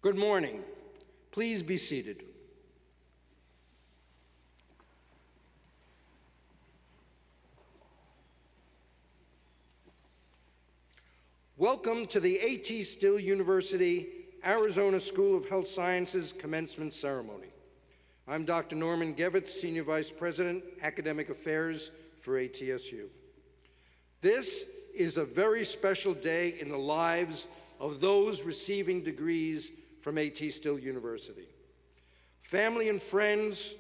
Good morning. Please be seated. Welcome to the A.T. Still University, Arizona School of Health Sciences commencement ceremony. I'm Dr. Norman Gevitz, Senior Vice President, Academic Affairs for ATSU. This is a very special day in the lives of those receiving degrees from A.T. Still University. Family and friends,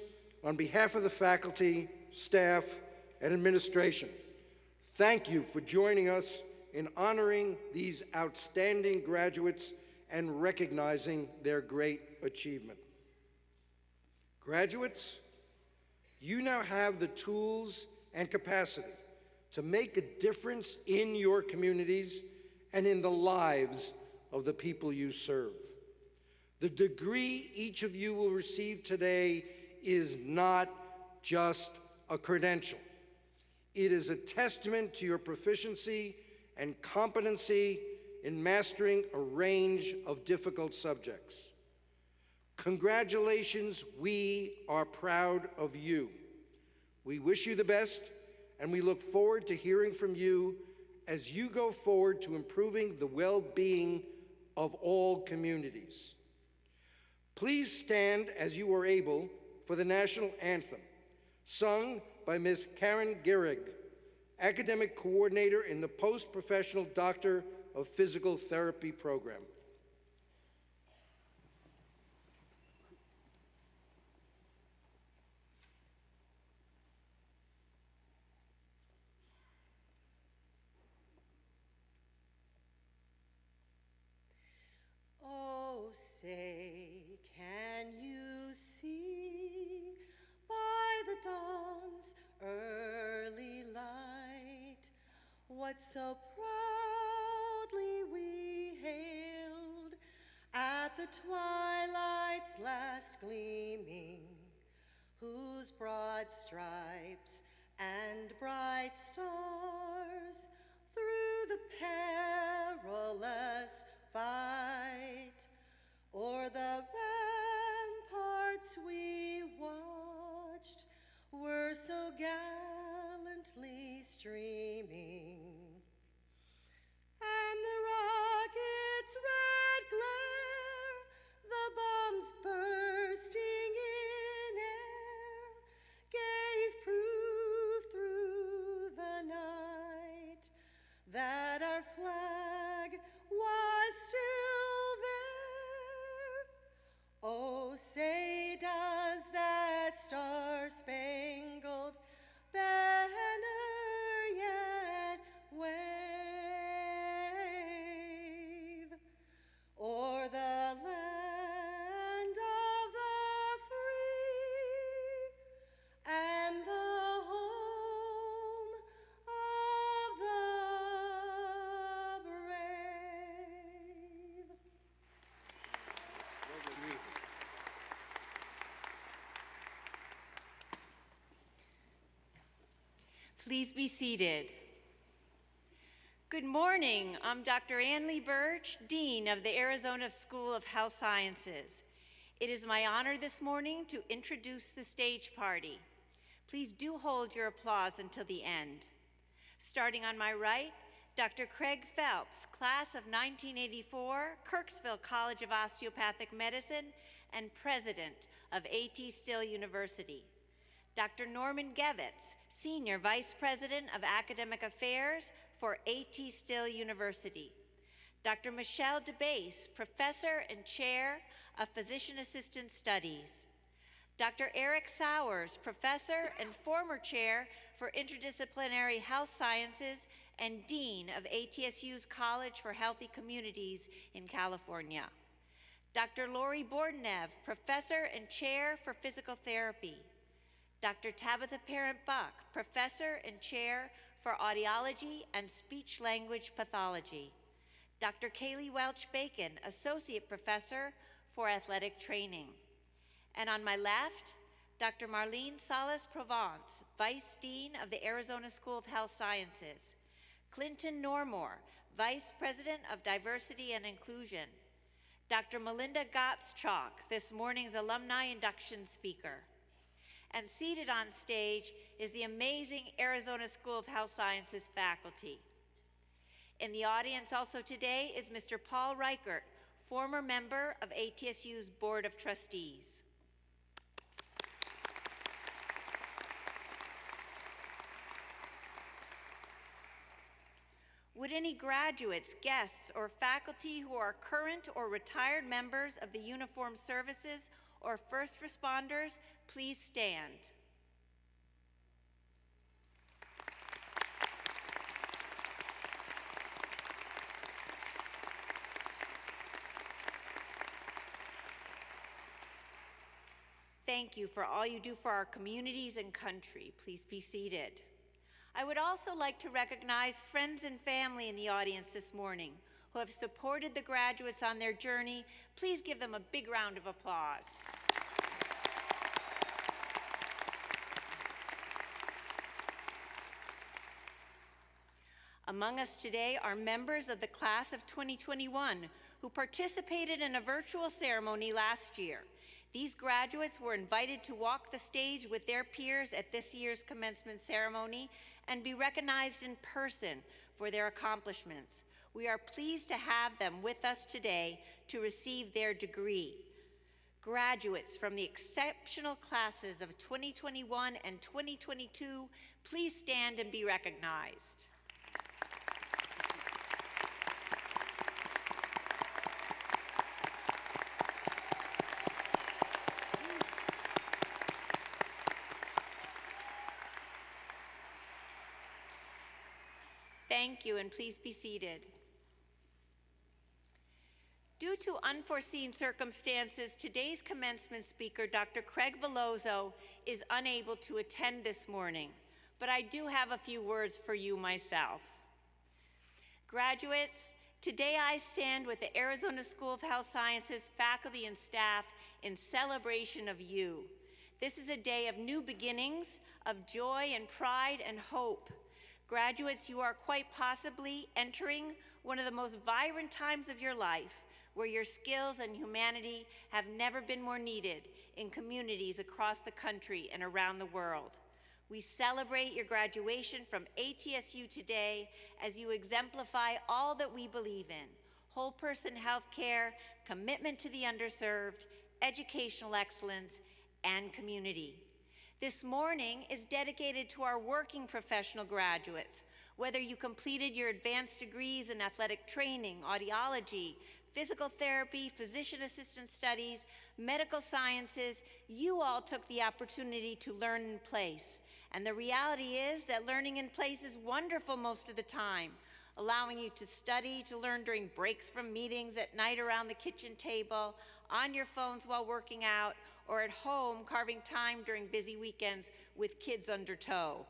on behalf of the faculty, staff, and administration, thank you for joining us in honoring these outstanding graduates and recognizing their great achievement. Graduates, you now have the tools and capacity to make a difference in your communities and in the lives of the people you serve. The degree each of you will receive today is not just a credential. It is a testament to your proficiency and competency in mastering a range of difficult subjects. Congratulations, we are proud of you. We wish you the best, and we look forward to hearing from you as you go forward to improving the well-being of all communities. Please stand as you are able for the National Anthem, sung by Ms. Karen Gehrig, Academic Coordinator in the Post-Professional Doctor of Physical Therapy program. Oh, say, can you see by the dawn's early light what so proudly we hailed at the twilight's last gleaming, whose broad stripes and bright stars through the perilous fight o'er the ramparts we watched were so gallantly streaming, and the rocket's red glare, the bombs bursting in air, gave proof through the night that our flag was still there. Oh, say does that star-spangled banner yet wave o'er the land of the free and the home of the brave? Please be seated. Good morning. I'm Dr. Ann Lee Birch, Dean of the Arizona School of Health Sciences. It is my honor this morning to introduce the stage party. Please do hold your applause until the end. Starting on my right, Dr. Craig Phelps, class of 1984, Kirksville College of Osteopathic Medicine, and president of A.T. Still University. Dr. Norman Gevitz, Senior Vice President of Academic Affairs for A.T. Still University. Dr. Michelle DeBase, Professor and Chair of Physician Assistant Studies. Dr. Eric Sowers, Professor and former Chair for Interdisciplinary Health Sciences and Dean of ATSU's College for Healthy Communities in California. Dr. Lori Bordenev, Professor and Chair for Physical Therapy. Dr. Tabitha Parent-Buck, Professor and Chair for Audiology and Speech-Language Pathology. Dr. Kaylee Welch-Bacon, Associate Professor for Athletic Training. And on my left, Dr. Marlene Salas-Provence, Vice Dean of the Arizona School of Health Sciences. Clinton Normore, Vice President of Diversity and Inclusion. Dr. Melinda Gottschalk, this morning's alumni induction speaker. And seated on stage is the amazing Arizona School of Health Sciences faculty. In the audience also today is Mr. Paul Reichert, former member of ATSU's Board of Trustees. Would any graduates, guests, or faculty who are current or retired members of the uniformed services or first responders please stand? Thank you for all you do for our communities and country. Please be seated. I would also like to recognize friends and family in the audience this morning who have supported the graduates on their journey. Please give them a big round of applause. Among us today are members of the class of 2021 who participated in a virtual ceremony last year. These graduates were invited to walk the stage with their peers at this year's commencement ceremony and be recognized in person for their accomplishments. We are pleased to have them with us today to receive their degree. Graduates from the exceptional classes of 2021 and 2022, please stand and be recognized. Thank you, and please be seated. Due to unforeseen circumstances, today's commencement speaker, Dr. Craig Velozo, is unable to attend this morning, but I do have a few words for you myself. Graduates, today I stand with the Arizona School of Health Sciences faculty and staff in celebration of you. This is a day of new beginnings, of joy and pride and hope. Graduates, you are quite possibly entering one of the most vibrant times of your life, where your skills and humanity have never been more needed in communities across the country and around the world. We celebrate your graduation from ATSU today as you exemplify all that we believe in: whole person healthcare, commitment to the underserved, educational excellence, and community. This morning is dedicated to our working professional graduates. Whether you completed your advanced degrees in athletic training, audiology, physical therapy, physician assistant studies, medical sciences, you all took the opportunity to learn in place. And the reality is that learning in place is wonderful most of the time, allowing you to study, to learn during breaks from meetings, at night around the kitchen table, on your phones while working out, or at home carving time during busy weekends with kids under tow.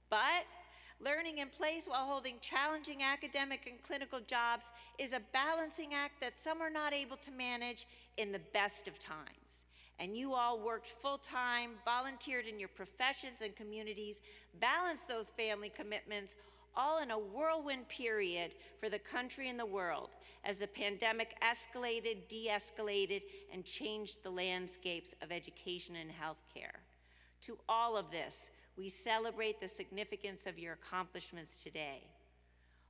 But learning in place while holding challenging academic and clinical jobs is a balancing act that some are not able to manage in the best of times. And you all worked full-time, volunteered in your professions and communities, balanced those family commitments, all in a whirlwind period for the country and the world as the pandemic escalated, de-escalated, and changed the landscapes of education and healthcare. To all of this, we celebrate the significance of your accomplishments today.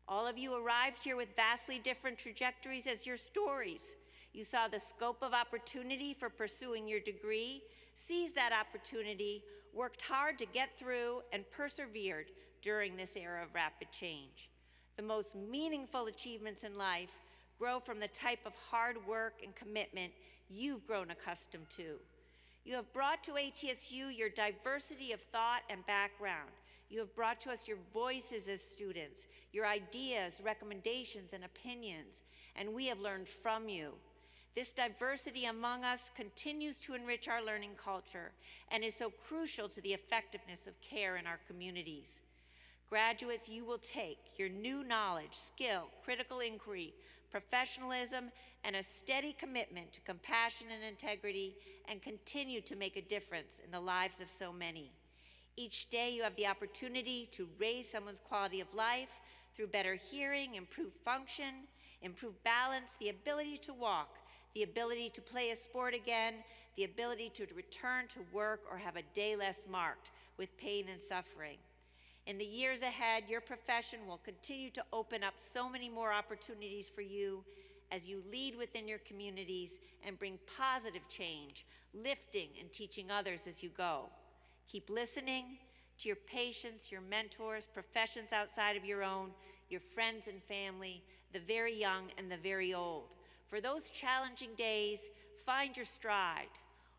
All of you arrived here with vastly different trajectories as your stories. You saw the scope of opportunity for pursuing your degree, seized that opportunity, worked hard to get through, and persevered during this era of rapid change. The most meaningful achievements in life grow from the type of hard work and commitment you've grown accustomed to. You have brought to ATSU your diversity of thought and background. You have brought to us your voices as students, your ideas, recommendations, and opinions, and we have learned from you. This diversity among us continues to enrich our learning culture and is so crucial to the effectiveness of care in our communities. Graduates, you will take your new knowledge, skill, critical inquiry, professionalism, and a steady commitment to compassion and integrity, and continue to make a difference in the lives of so many. Each day you have the opportunity to raise someone's quality of life through better hearing, improved function, improved balance, the ability to walk, the ability to play a sport again, the ability to return to work or have a day less marked with pain and suffering. In the years ahead, your profession will continue to open up so many more opportunities for you as you lead within your communities and bring positive change, lifting and teaching others as you go. Keep listening to your patients, your mentors, professions outside of your own, your friends and family, the very young and the very old. For those challenging days, find your stride,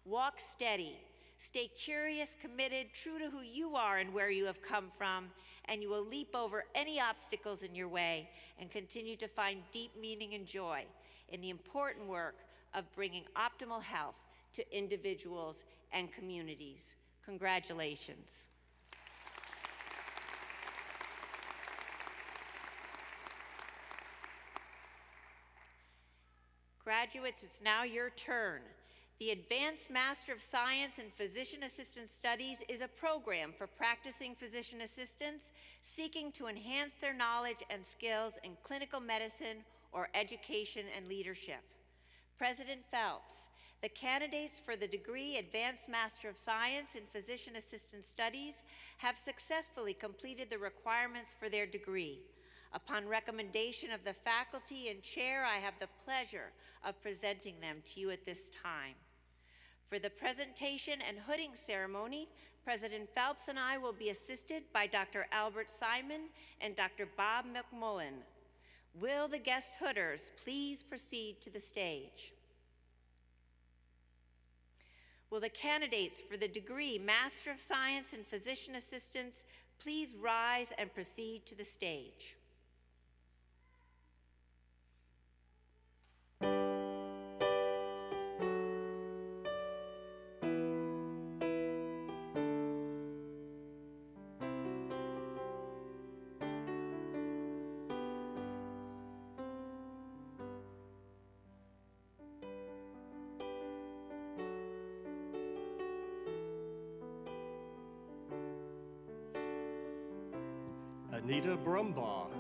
walk steady, stay curious, committed, true to who you are and where you have come from, and you will leap over any obstacles in your way and continue to find deep meaning and joy in the important work of bringing optimal health to individuals and communities. Congratulations. Graduates, it's now your turn. The Advanced Master of Science in Physician Assistant Studies is a program for practicing physician assistants seeking to enhance their knowledge and skills in clinical medicine or education and leadership. President Phelps, the candidates for the degree Advanced Master of Science in Physician Assistant Studies have successfully completed the requirements for their degree. Upon recommendation of the faculty and chair, I have the pleasure of presenting them to you at this time. For the presentation and hooding ceremony, President Phelps and I will be assisted by Dr. Albert Simon and Dr. Bob McMullen. Will the guest hooders please proceed to the stage? Will the candidates for the degree Master of Science in Physician Assistants please rise and proceed to the stage? Anita Brumbaugh.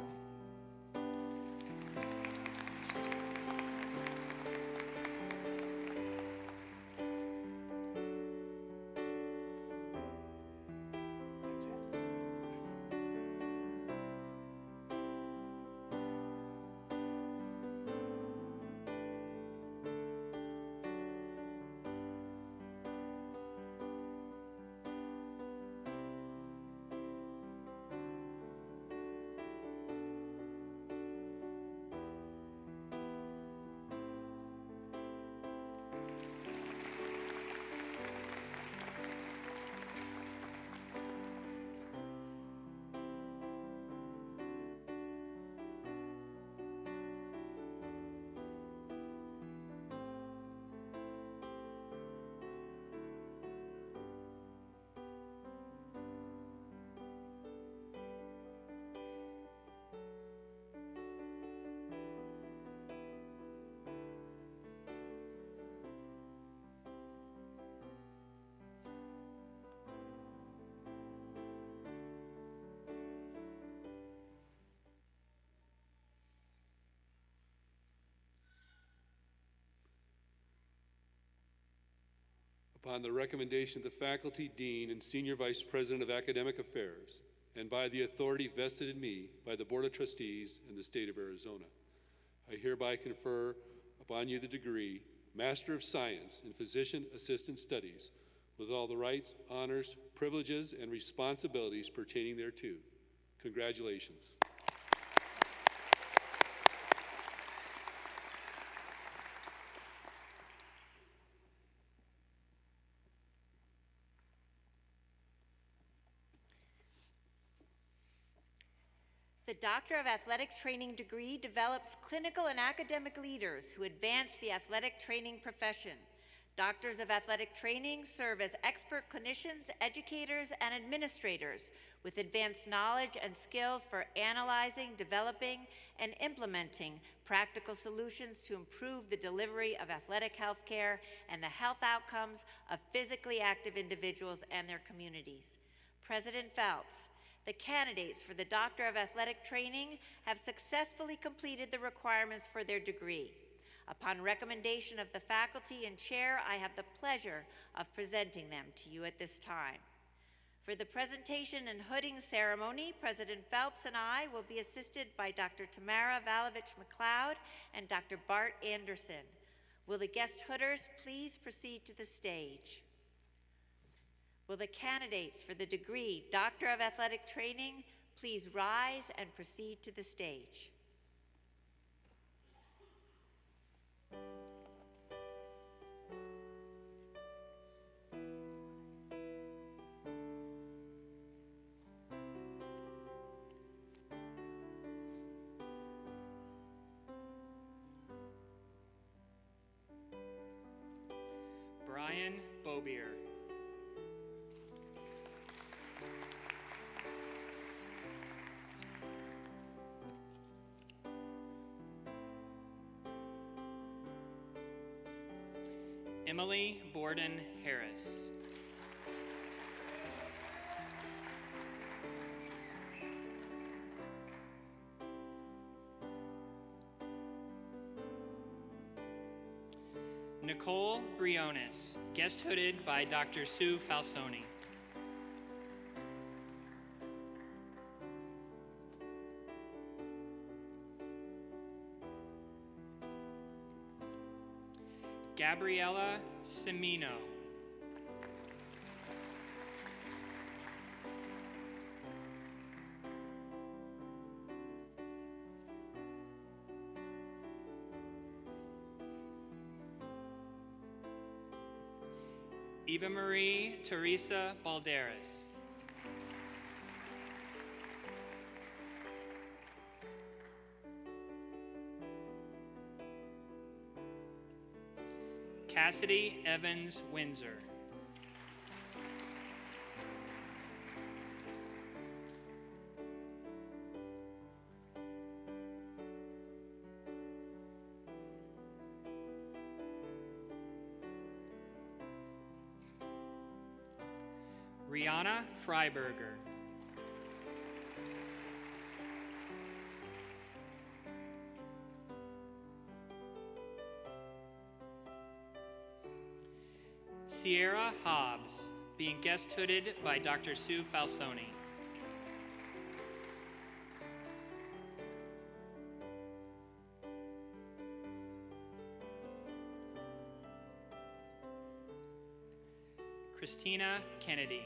Upon the recommendation of the faculty, dean, and senior vice president of academic affairs, and by the authority vested in me by the Board of Trustees in the state of Arizona, I hereby confer upon you the degree Master of Science in Physician Assistant Studies with all the rights, honors, privileges, and responsibilities pertaining thereto. Congratulations. The Doctor of Athletic Training degree develops clinical and academic leaders who advance the athletic training profession. Doctors of Athletic Training serve as expert clinicians, educators, and administrators with advanced knowledge and skills for analyzing, developing, and implementing practical solutions to improve the delivery of athletic health care and the health outcomes of physically active individuals and their communities. President Phelps, the candidates for the Doctor of Athletic Training have successfully completed the requirements for their degree. Upon recommendation of the faculty and chair, I have the pleasure of presenting them to you at this time. For the presentation and hooding ceremony, President Phelps and I will be assisted by Dr. Tamara Valovich-McLeod and Dr. Bart Anderson. Will the guest hooders please proceed to the stage? Will the candidates for the degree Doctor of Athletic Training please rise and proceed to the stage? Brian Bobier. Emily Borden Harris. Nicole Briones, guest hooded by Dr. Sue Falsoni. Gabriella Semino. Eva Marie Teresa Balderas. Cassidy Evans Windsor. Rihanna Freiberger. Sierra Hobbs, being guest hooded by Dr. Sue Falsoni. Christina Kennedy.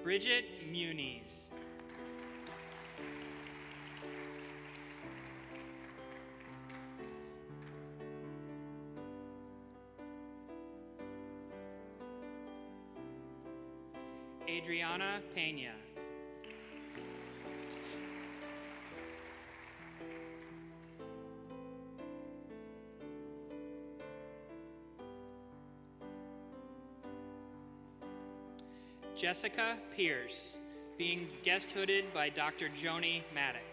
Bridget Muniz. Adriana Pena. Jessica Pierce, being guest hooded by Dr. Joni Maddox.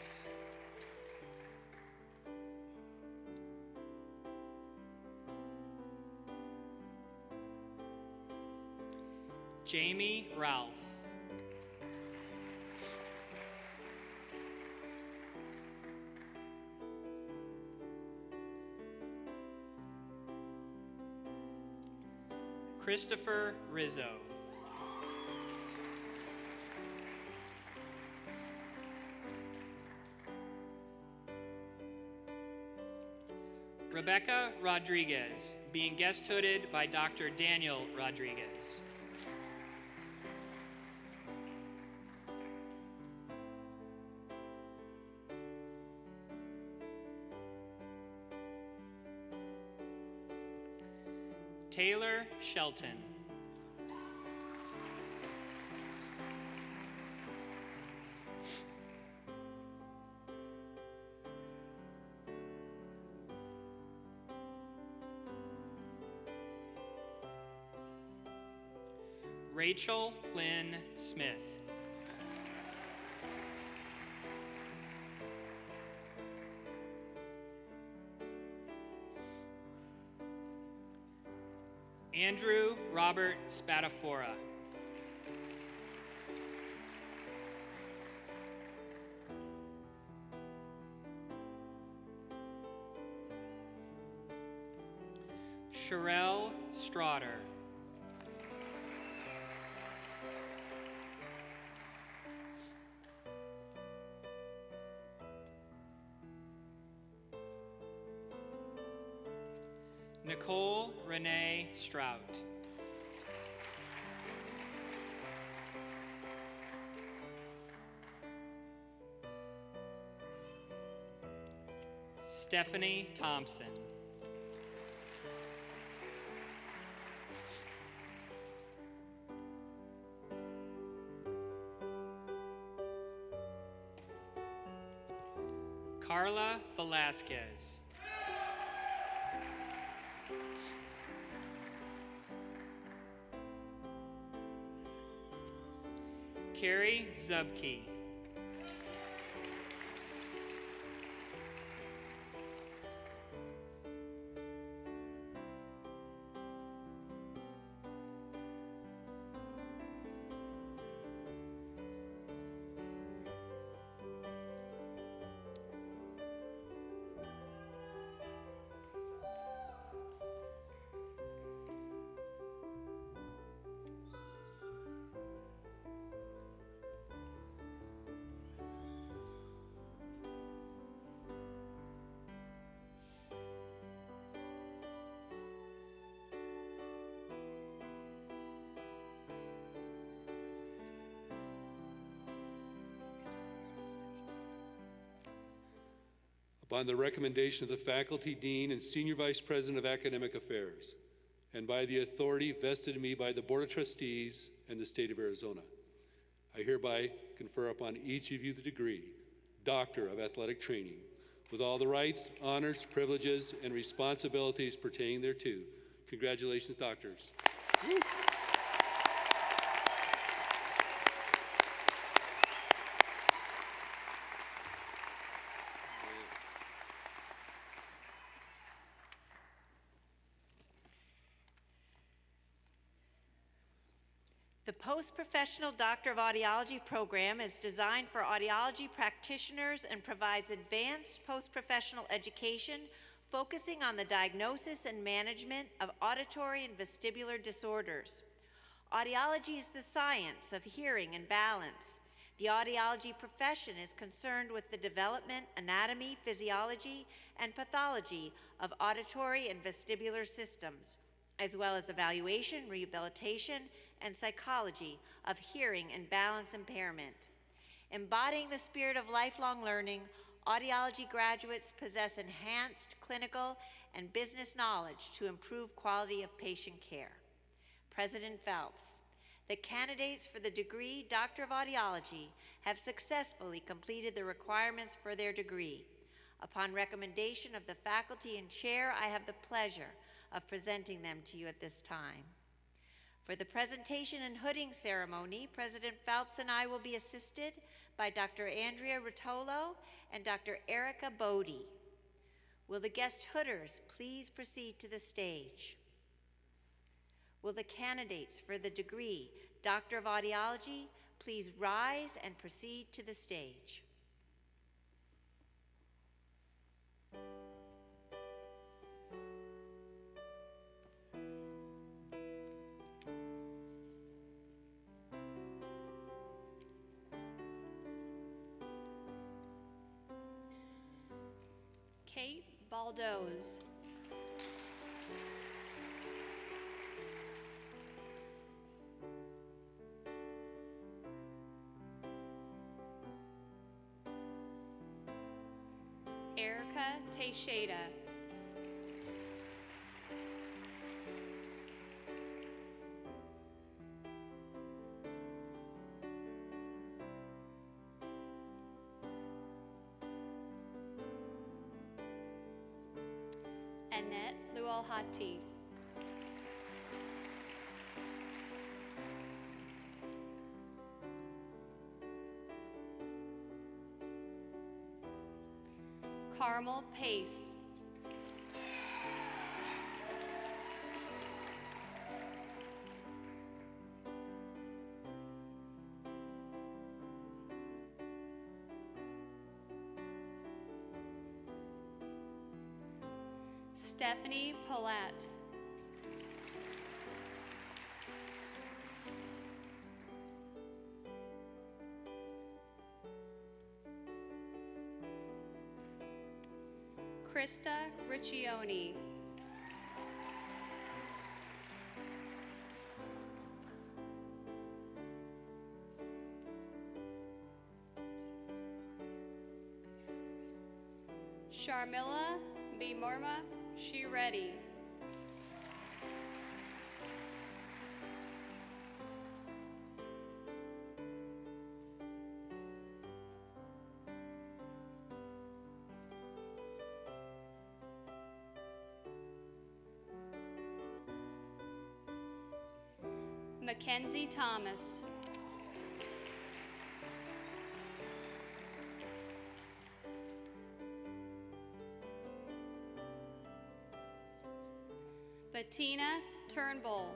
Jamie Ralph. Christopher Rizzo. Rebecca Rodriguez, being guest hooded by Dr. Daniel Rodriguez. Taylor Shelton. Rachel Lynn Smith. Andrew Robert Spatafora. Sherelle Straughter. Nicole Renee Strout. Stephanie Thompson. Carla Velasquez. Carrie Zubke. Upon the recommendation of the faculty, dean, and senior vice president of academic affairs, and by the authority vested in me by the Board of Trustees and the state of Arizona, I hereby confer upon each of you the degree, Doctor of Athletic Training, with all the rights, honors, privileges, and responsibilities pertaining thereto. Congratulations, doctors. Woo. The Post-Professional Doctor of Audiology program is designed for audiology practitioners and provides advanced post-professional education focusing on the diagnosis and management of auditory and vestibular disorders. Audiology is the science of hearing and balance. The audiology profession is concerned with the development, anatomy, physiology, and pathology of auditory and vestibular systems, as well as evaluation, rehabilitation, and psychology of hearing and balance impairment. Embodying the spirit of lifelong learning, audiology graduates possess enhanced clinical and business knowledge to improve quality of patient care. President Phelps, the candidates for the degree Doctor of Audiology have successfully completed the requirements for their degree. Upon recommendation of the faculty and chair, I have the pleasure of presenting them to you at this time. For the presentation and hooding ceremony, President Phelps and I will be assisted by Dr. Andrea Rotolo and Dr. Erica Bodie. Will the guest hooders please proceed to the stage? Will the candidates for the degree Doctor of Audiology please rise and proceed to the stage? Kate Baldoz. Erica Teixeira. Annette Lualhati. Carmel Pace. Stephanie Palat. Krista Riccioni. Sharmila Bimorma Shiredi. Mackenzie Thomas. Bettina Turnbull.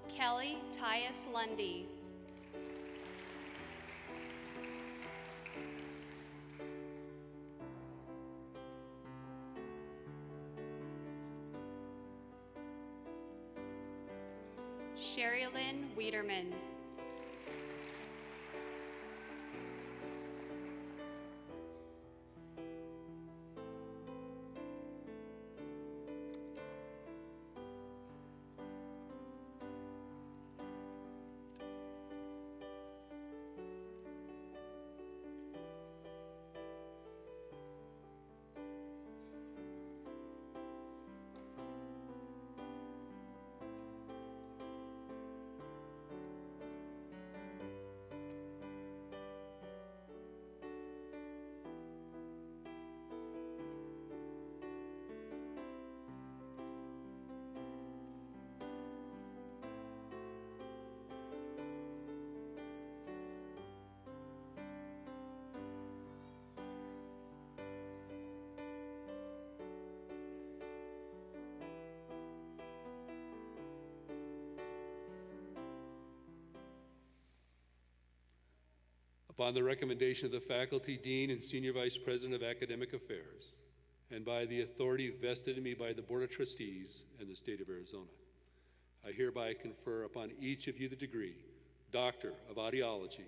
Kelly Tyus Lundy. Sherry-Lynn Wiederman. Upon the recommendation of the faculty, dean, and senior vice president of academic affairs, and by the authority vested in me by the Board of Trustees and the state of Arizona, I hereby confer upon each of you the degree, Doctor of Audiology,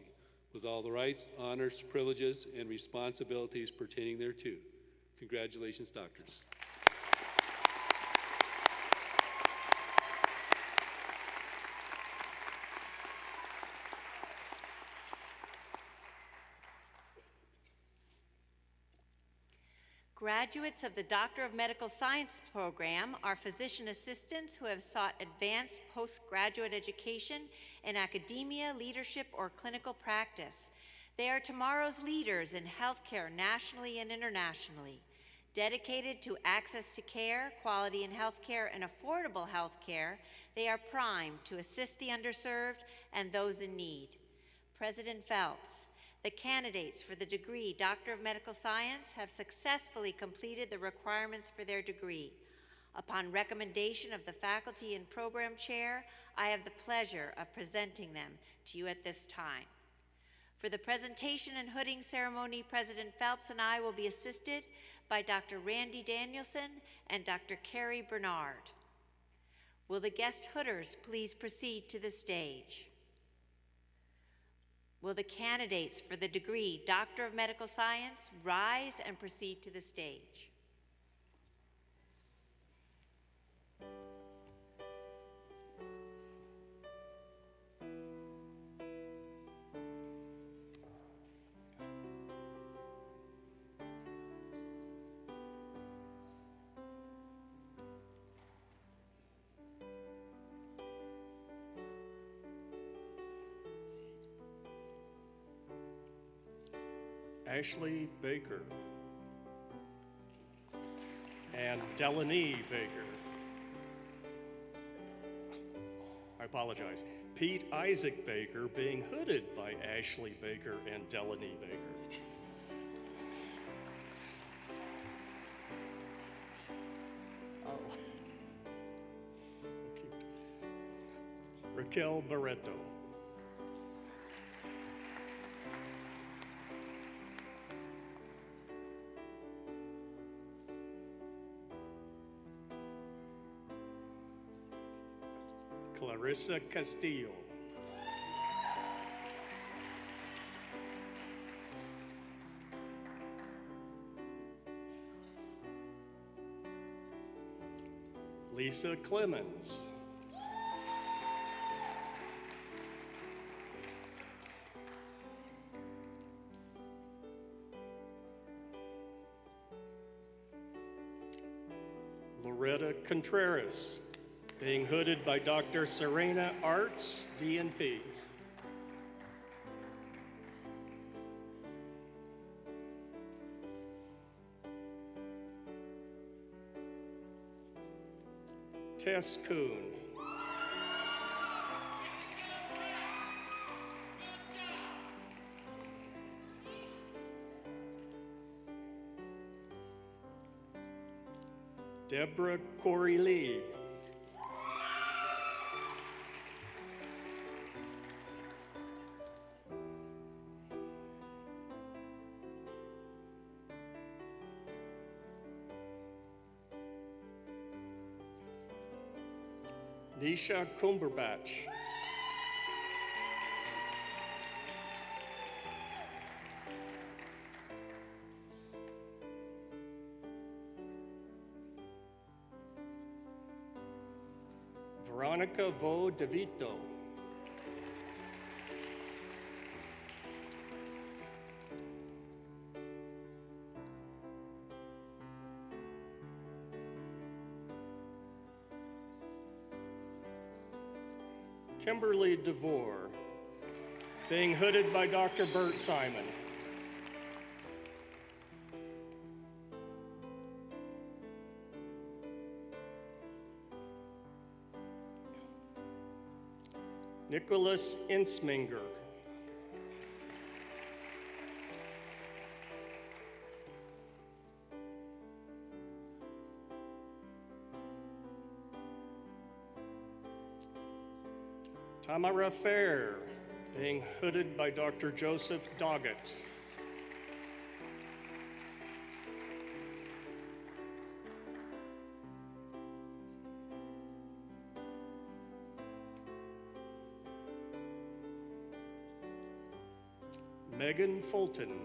with all the rights, honors, privileges, and responsibilities pertaining thereto. Congratulations, doctors. Graduates of the Doctor of Medical Science program are physician assistants who have sought advanced postgraduate education in academia, leadership, or clinical practice. They are tomorrow's leaders in healthcare nationally and internationally. Dedicated to access to care, quality in healthcare, and affordable healthcare, they are primed to assist the underserved and those in need. President Phelps, the candidates for the degree Doctor of Medical Science have successfully completed the requirements for their degree. Upon recommendation of the faculty and program chair, I have the pleasure of presenting them to you at this time. For the presentation and hooding ceremony, President Phelps and I will be assisted by Dr. Randy Danielson and Dr. Carrie Bernard. Will the guest hooders please proceed to the stage? Will the candidates for the degree Doctor of Medical Science rise and proceed to the stage? Ashley Baker and Delaney Baker. I apologize. Pete Isaac Baker being hooded by Ashley Baker and Delaney Baker. Oh. Okay. Raquel Barreto. Clarissa Castillo. Lisa Clemens. Loretta Contreras, being hooded by Dr. Serena Arts, DNP. Tess Kuhn. Deborah Corey Lee. Nisha Cumberbatch. Veronica Vo DeVito. Kimberly DeVore, being hooded by Dr. Bert Simon. Nicholas Insminger. Tamara Fair, being hooded by Dr. Joseph Doggett. Megan Fulton.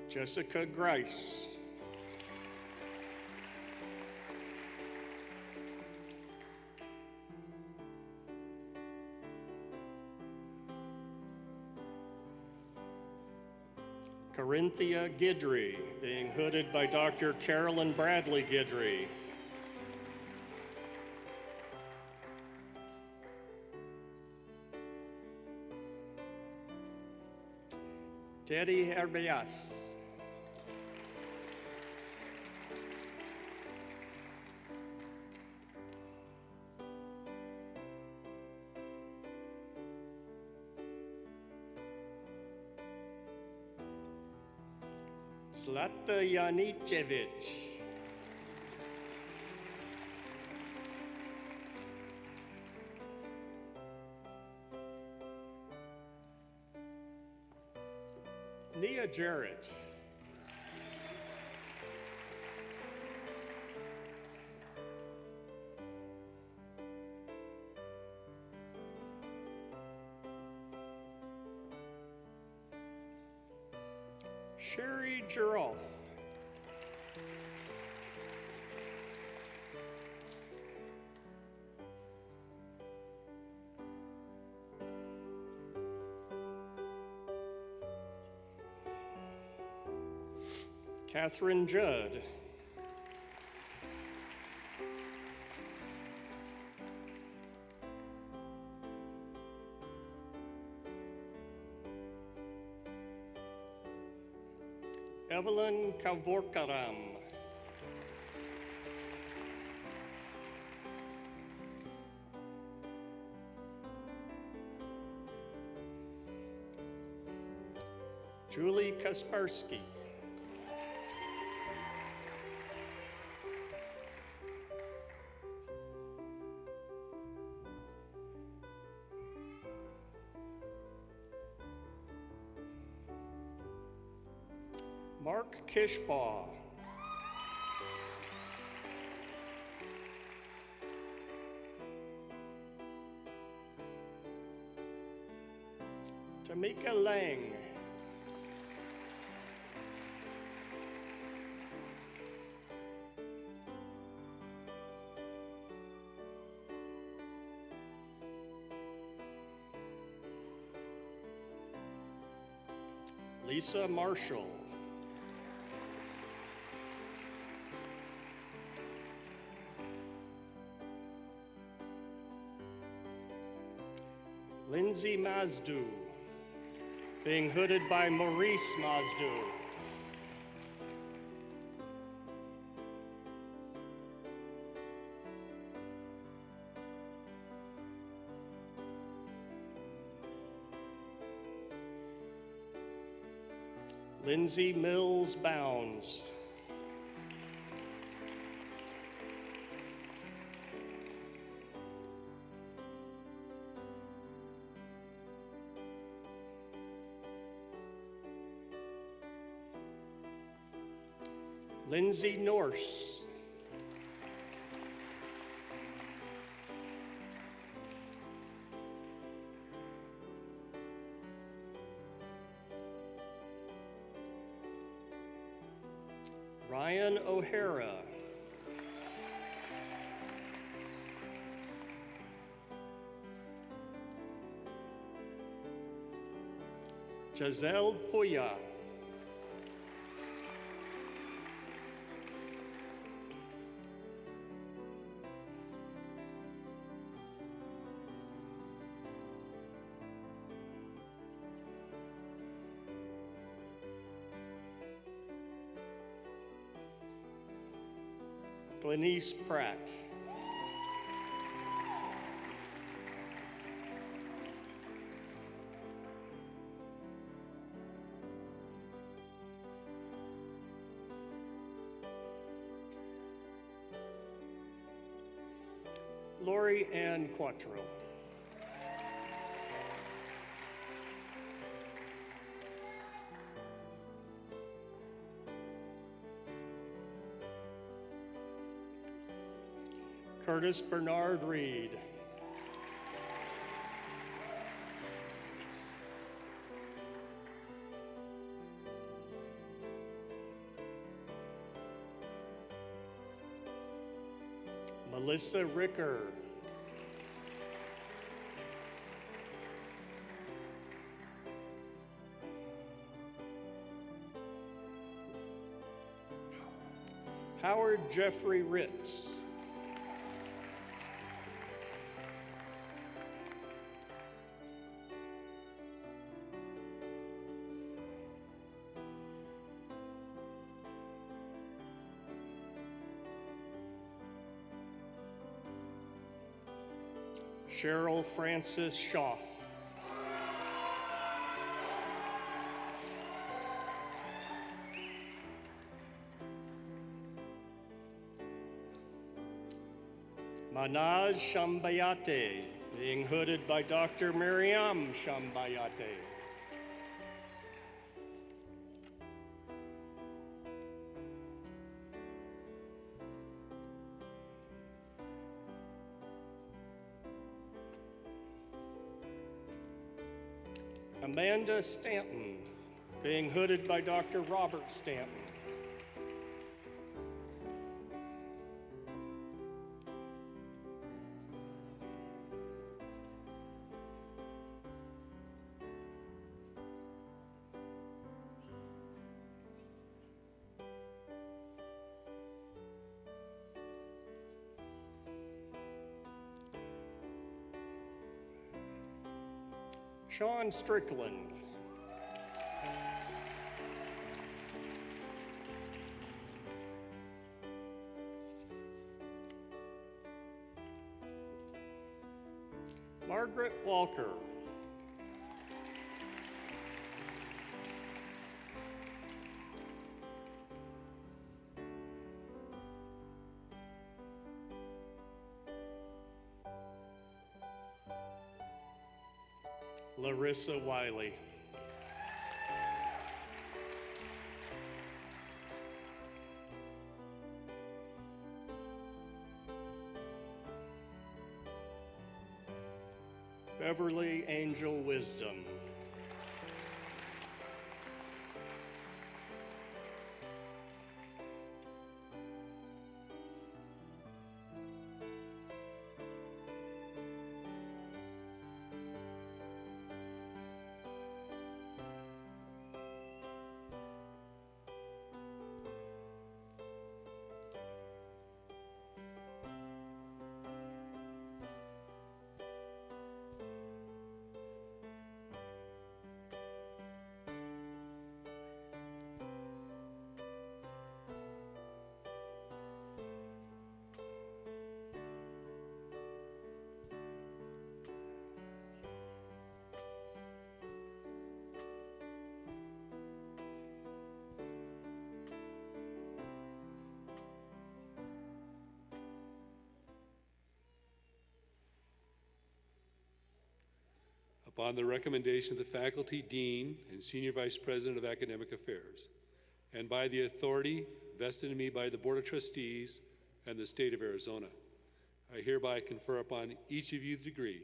Jessica Grice. Corinthia Gidry, being hooded by Dr. Carolyn Bradley Gidry. Teddy Herbias. Zlata Janicevic. Nia Jarrett. Sherry Giroff. Catherine Judd. Evelyn Kavorkaram. Julie Kaspersky. Mark Kishbaugh. Tamika Lang. Lisa Marshall. Lindsay Mazdu, being hooded by Maurice Mazdu. Lindsay Mills Bounds. Lindsay Norse. Ryan O'Hara. Giselle Puya. Glenise Pratt. Lori Ann Quattro. Curtis Bernard Reed. Melissa Ricker. Howard Jeffrey Ritz. Cheryl Francis Schaff. Manaj Shambayate, being hooded by Dr. Miriam Shambayate. Amanda Stanton, being hooded by Dr. Robert Stanton. Sean Strickland. Margaret Walker. Larissa Wiley. Beverly Angel Wisdom. Upon the recommendation of the faculty, dean, and senior vice president of academic affairs, and by the authority vested in me by the Board of Trustees and the state of Arizona, I hereby confer upon each of you the degree,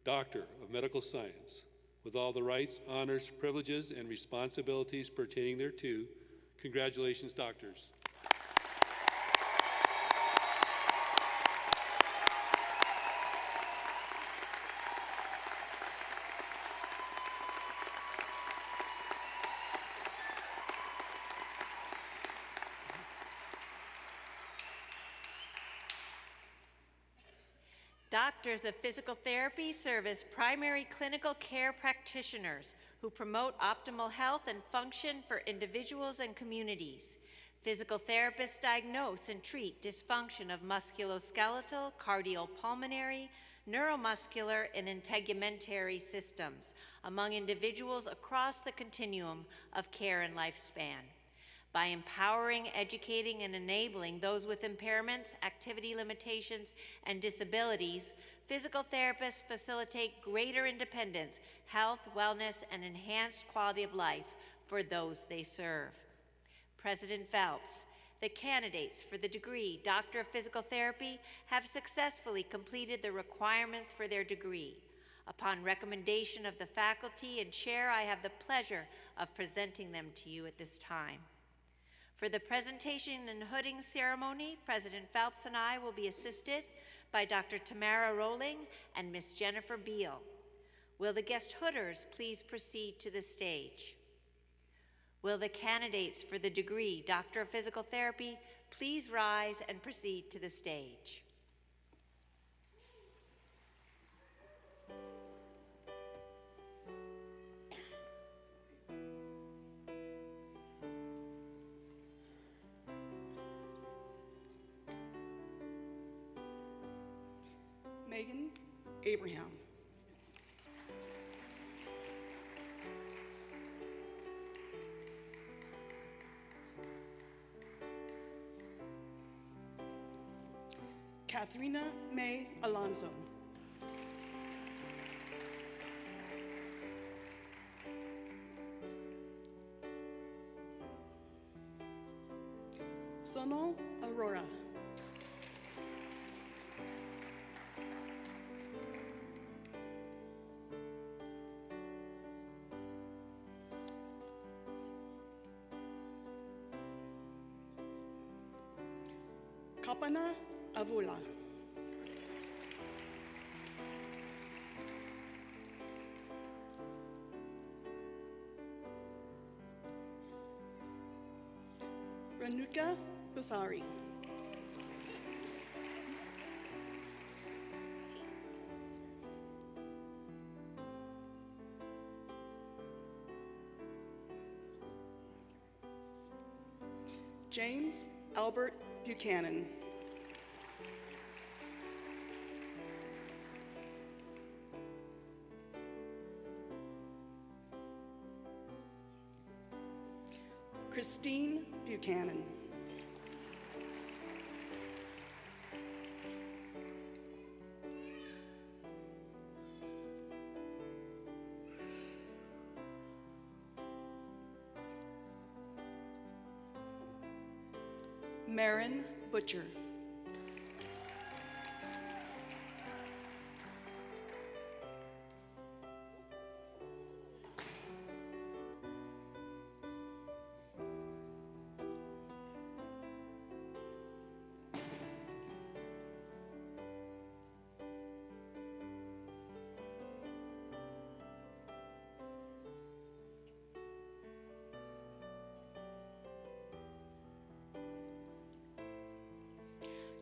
Doctor of Medical Science, with all the rights, honors, privileges, and responsibilities pertaining thereto. Congratulations, doctors. Doctors of Physical Therapy serve as primary clinical care practitioners who promote optimal health and function for individuals and communities. Physical therapists diagnose and treat dysfunction of musculoskeletal, cardiopulmonary, neuromuscular, and integumentary systems among individuals across the continuum of care and lifespan. By empowering, educating, and enabling those with impairments, activity limitations, and disabilities, physical therapists facilitate greater independence, health, wellness, and enhanced quality of life for those they serve. President Phelps, the candidates for the degree Doctor of Physical Therapy have successfully completed the requirements for their degree. Upon recommendation of the faculty and chair, I have the pleasure of presenting them to you at this time. For the presentation and hooding ceremony, President Phelps and I will be assisted by Dr. Tamara Rowling and Ms. Jennifer Beal. Will the guest hooders please proceed to the stage? Will the candidates for the degree Doctor of Physical Therapy please rise and proceed to the stage? Megan Abraham. Katharina May Alonso. Sonal Aurora. Kapana Avula. Ranuka Basari. James Albert Buchanan. Christine Buchanan. Marin Butcher.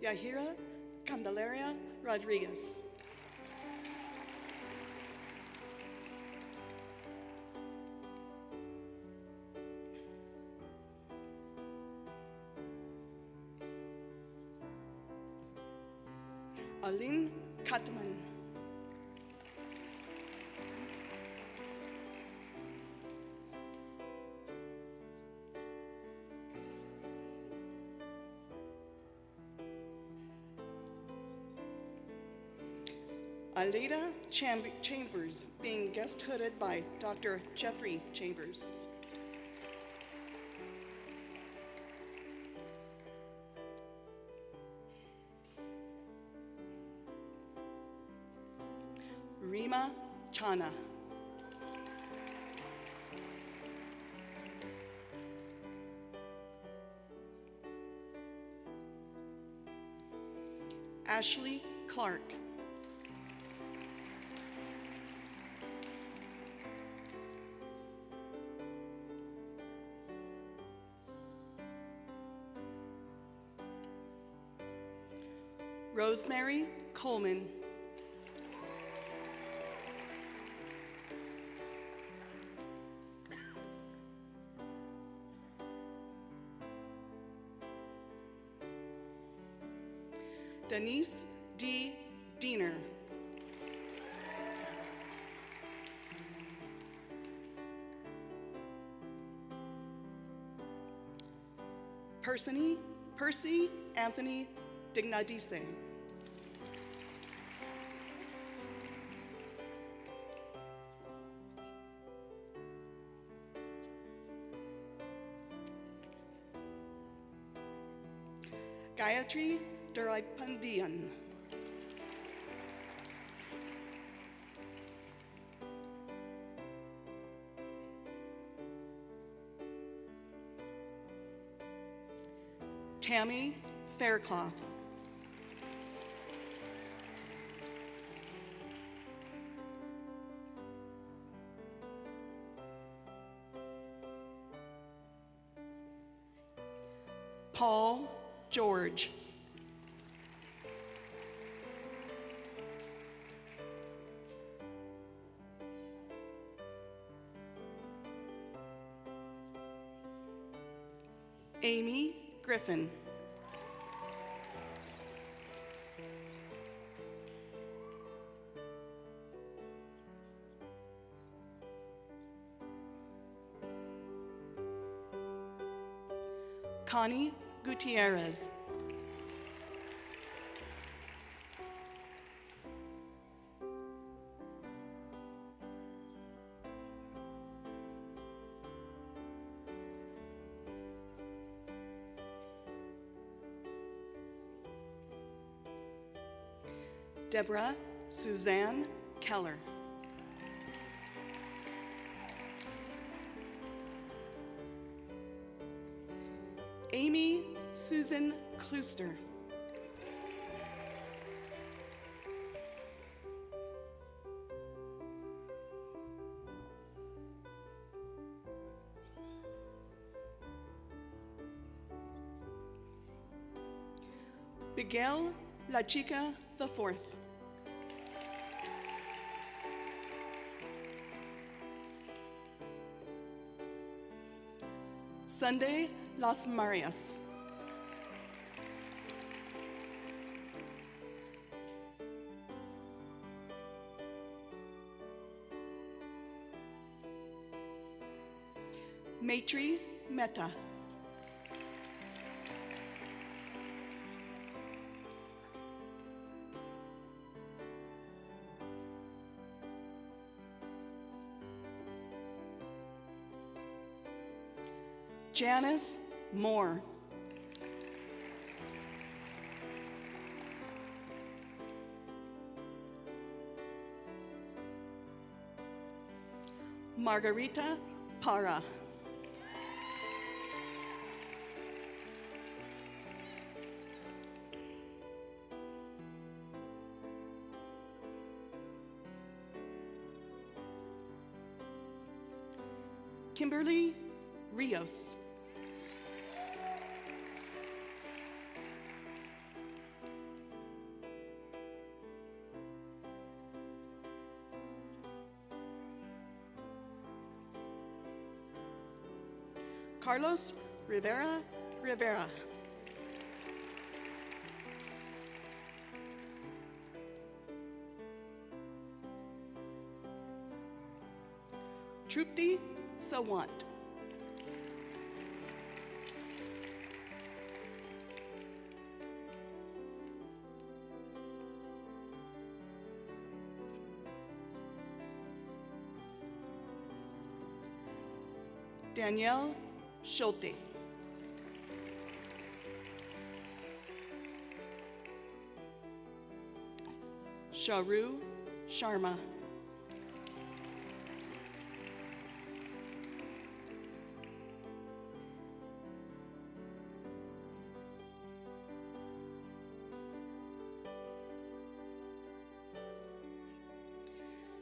Yahira Candelaria Rodriguez. Aline Katman. Alida Chambers, being guest hooded by Dr. Jeffrey Chambers. Rima Chana. Ashley Clark. Rosemary Coleman. Denise D. Diener. Percy Anthony Dignadise. Gayatri Duraipandian. Tammy Faircloth. Paul George. Amy Griffin. Connie Gutierrez. Deborah Suzanne Keller. Amy Susan Klooster. Miguel La Chica IV. Sunday Las Marias. Maitri Mehta. Janice Moore. Margarita Para. Kimberly Rios. Carlos Rivera Rivera. Trupti Sawant. Danielle Schulte. Sharu Sharma.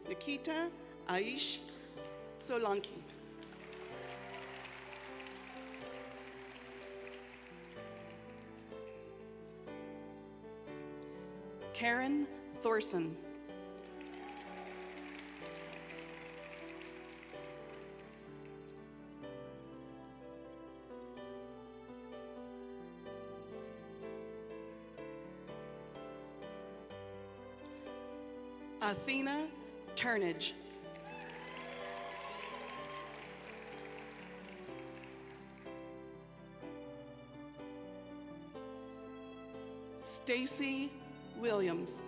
Nikita Aish Solanki. Karen Thorson. Athena Turnage. Stacy Williams.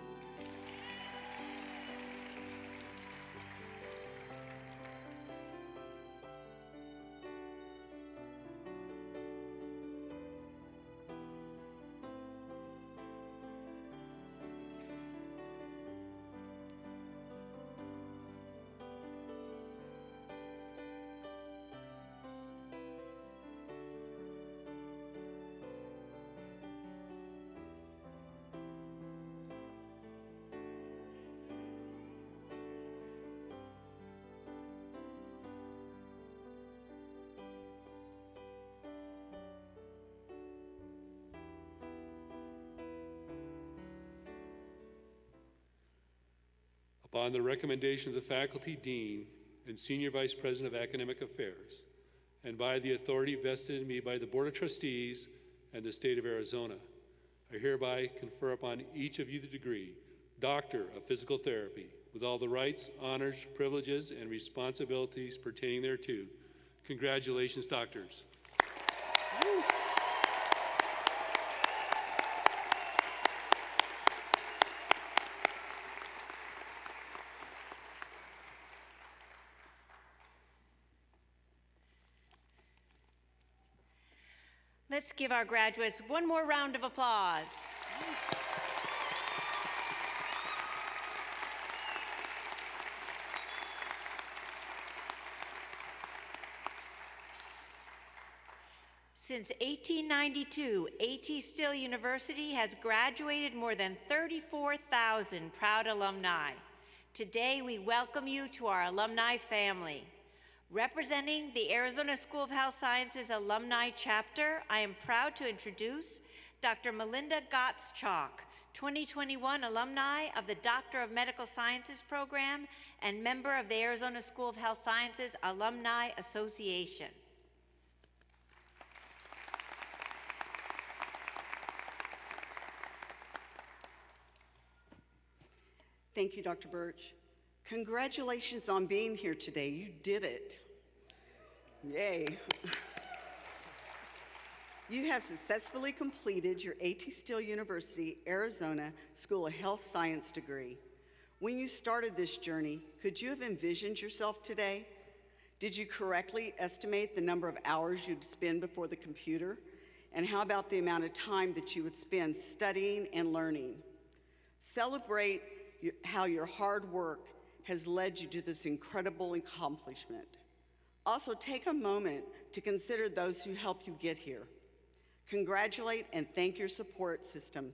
Upon the recommendation of the faculty dean and senior vice president of academic affairs, and by the authority vested in me by the Board of Trustees and the state of Arizona, I hereby confer upon each of you the degree Doctor of Physical Therapy, with all the rights, honors, privileges, and responsibilities pertaining thereto. Congratulations, doctors. Let's give our graduates one more round of applause. Since 1892, A.T. Still University has graduated more than 34,000 proud alumni. Today, we welcome you to our alumni family. Representing the Arizona School of Health Sciences Alumni Chapter, I am proud to introduce Dr. Melinda Gottschalk, 2021 alumni of the Doctor of Medical Sciences program and member of the Arizona School of Health Sciences Alumni Association. Thank you, Dr. Birch. Congratulations on being here today. You did it. Yay. You have successfully completed your A.T. Still University, Arizona School of Health Science degree. When you started this journey, could you have envisioned yourself today? Did you correctly estimate the number of hours you'd spend before the computer? And how about the amount of time that you would spend studying and learning? Celebrate how your hard work has led you to this incredible accomplishment. Also, take a moment to consider those who helped you get here. Congratulate and thank your support system.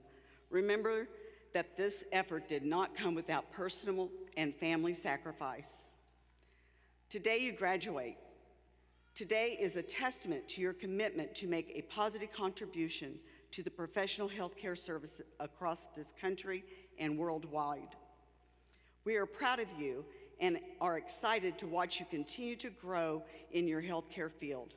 Remember that this effort did not come without personal and family sacrifice. Today you graduate. Today is a testament to your commitment to make a positive contribution to the professional healthcare service across this country and worldwide. We are proud of you and are excited to watch you continue to grow in your healthcare field.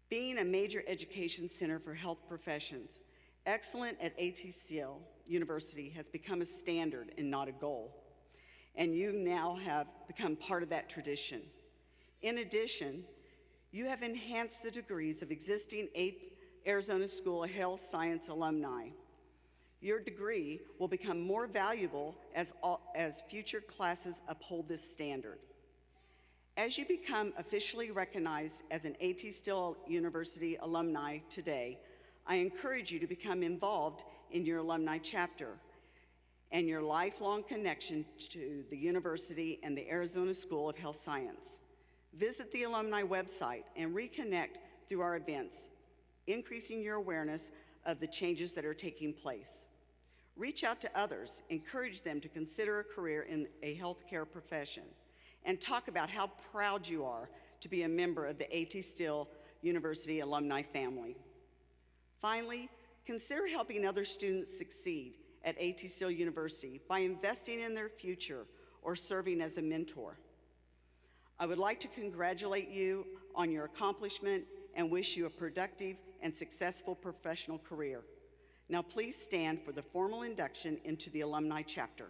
Being a major education center for health professions, excellent at ATCL University has become a standard and not a goal, and you now have become part of that tradition. In addition, you have enhanced the degrees of existing Arizona School of Health Science alumni. Your degree will become more valuable as future classes uphold this standard. As you become officially recognized as an A.T. Still University alumni today, I encourage you to become involved in your Alumni Chapter and your lifelong connection to the university and the Arizona School of Health Science. Visit the alumni website and reconnect through our events, increasing your awareness of the changes that are taking place. Reach out to others, encourage them to consider a career in a healthcare profession, and talk about how proud you are to be a member of the A.T. Still University alumni family. Finally, consider helping other students succeed at A.T. Still University by investing in their future or serving as a mentor. I would like to congratulate you on your accomplishment and wish you a productive and successful professional career. Now please stand for the formal induction into the Alumni Chapter.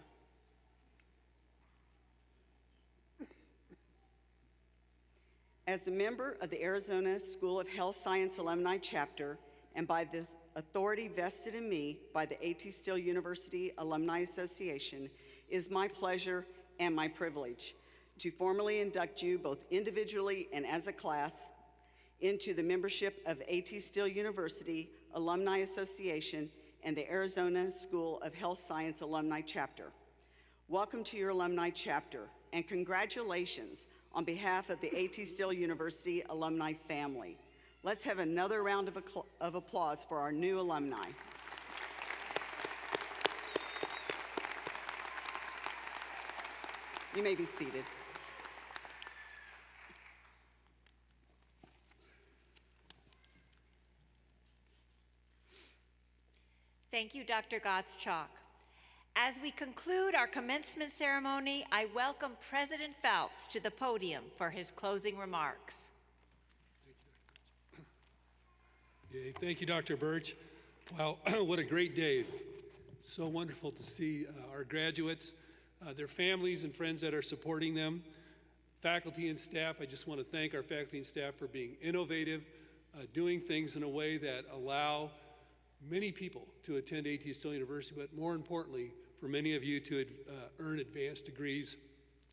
As a member of the Arizona School of Health Science Alumni Chapter, and by the authority vested in me by the A.T. Still University Alumni Association, it is my pleasure and my privilege to formally induct you both individually and as a class into the membership of A.T. Still University Alumni Association and the Arizona School of Health Science Alumni Chapter. Welcome to your Alumni Chapter, and congratulations on behalf of the A.T. Still University alumni family. Let's have another round of applause for our new alumni. You may be seated. Thank you, Dr. Goschalk. As we conclude our commencement ceremony, I welcome President Phelps to the podium for his closing remarks. Yay, thank you, Dr. Birch. Wow, what a great day. So wonderful to see our graduates, their families and friends that are supporting them. Faculty and staff, I just want to thank our faculty and staff for being innovative, doing things in a way that allow many people to attend A.T. Still University, but more importantly, for many of you to earn advanced degrees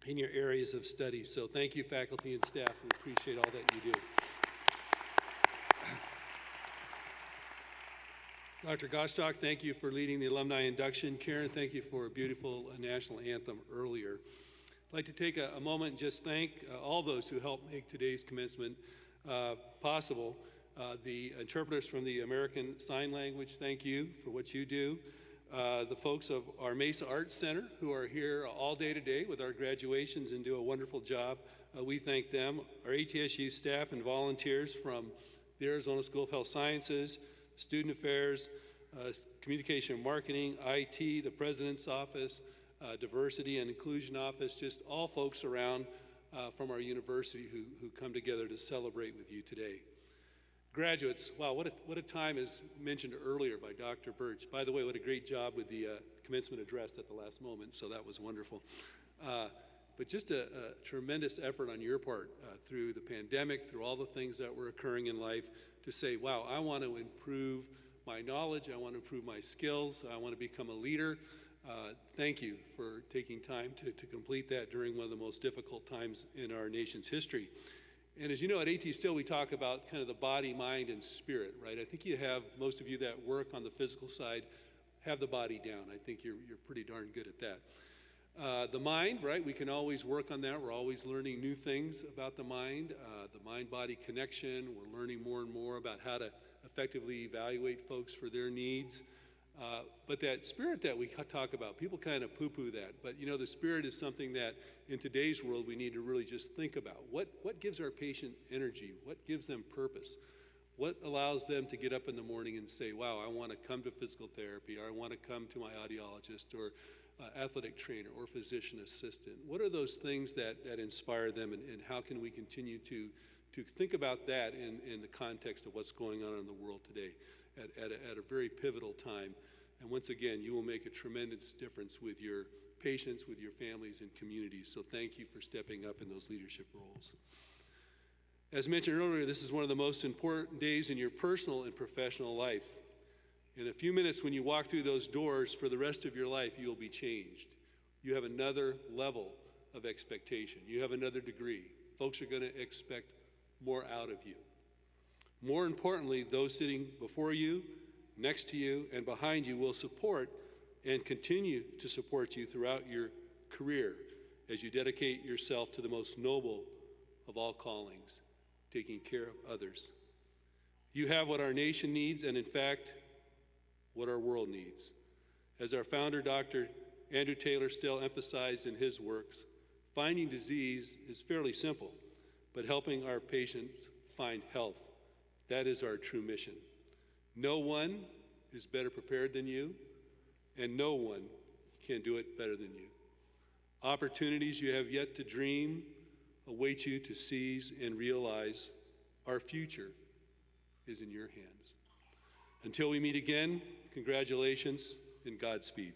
in your areas of study. So thank you, faculty and staff. We appreciate all that you do. Dr. Goschalk, thank you for leading the alumni induction. Karen, thank you for a beautiful national anthem earlier. I'd like to take a moment and just thank all those who helped make today's commencement possible. The interpreters from the American Sign Language, thank you for what you do. The folks of our Mesa Arts Center who are here all day today with our graduations and do a wonderful job. We thank them. Our ATSU staff and volunteers from the Arizona School of Health Sciences, Student Affairs, Communication and Marketing, IT, the President's Office, Diversity and Inclusion Office, just all folks around from our university who come together to celebrate with you today. Graduates, wow, what a time, as mentioned earlier by Dr. Birch. By the way, what a great job with the commencement address at the last moment, so that was wonderful. But just a tremendous effort on your part through the pandemic, through all the things that were occurring in life, to say, wow, I want to improve my knowledge, I want to improve my skills, I want to become a leader. Thank you for taking time to complete that during one of the most difficult times in our nation's history. And as you know, at AT Still, we talk about kind of the body, mind, and spirit, right? I think you have, most of you that work on the physical side, have the body down. I think you're pretty darn good at that. The mind, right? We can always work on that. We're always learning new things about the mind-body connection. We're learning more and more about how to effectively evaluate folks for their needs. But that spirit that we talk about, people kind of poo-poo that. But you know, the spirit is something that in today's world we need to really just think about. What gives our patient energy? What gives them purpose? What allows them to get up in the morning and say, wow, I want to come to physical therapy, or I want to come to my audiologist, or athletic trainer, or physician assistant? What are those things that inspire them, and how can we continue to think about that in the context of what's going on in the world today at a very pivotal time? And once again, you will make a tremendous difference with your patients, with your families and communities. So thank you for stepping up in those leadership roles. As mentioned earlier, this is one of the most important days in your personal and professional life. In a few minutes, when you walk through those doors, for the rest of your life, you'll be changed. You have another level of expectation. You have another degree. Folks are going to expect more out of you. More importantly, those sitting before you, next to you, and behind you will support and continue to support you throughout your career as you dedicate yourself to the most noble of all callings, taking care of others. You have what our nation needs, and in fact, what our world needs. As our founder, Dr. Andrew Taylor Still emphasized in his works, finding disease is fairly simple, but helping our patients find health, that is our true mission. No one is better prepared than you, and no one can do it better than you. Opportunities you have yet to dream await you to seize and realize. Our future is in your hands. Until we meet again, congratulations and Godspeed.